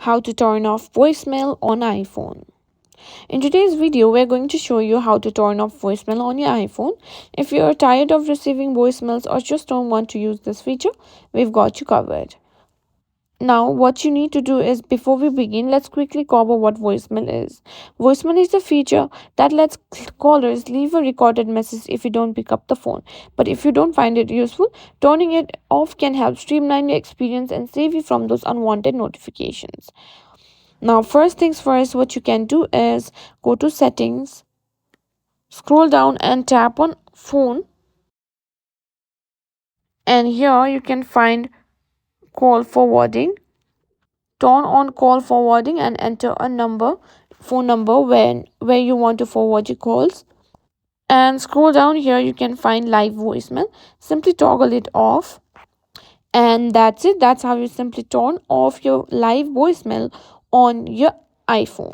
how to turn off voicemail on iPhone. In today's video, we're going to show you how to turn off voicemail on your iPhone. If you're tired of receiving voicemails or just don't want to use this feature, we've got you covered. Now, what you need to do is, before we begin, let's quickly cover what voicemail is. Voicemail is a feature that lets callers leave a recorded message if you don't pick up the phone. But if you don't find it useful, turning it off can help streamline your experience and save you from those unwanted notifications. Now, first things first, what you can do is go to settings, scroll down and tap on phone, and here you can find call forwarding. Turn on call forwarding and enter a phone number where you want to forward your calls. And scroll down here, you can find live voicemail. Simply toggle it off. And that's it. That's how you simply turn off your live voicemail on your iPhone.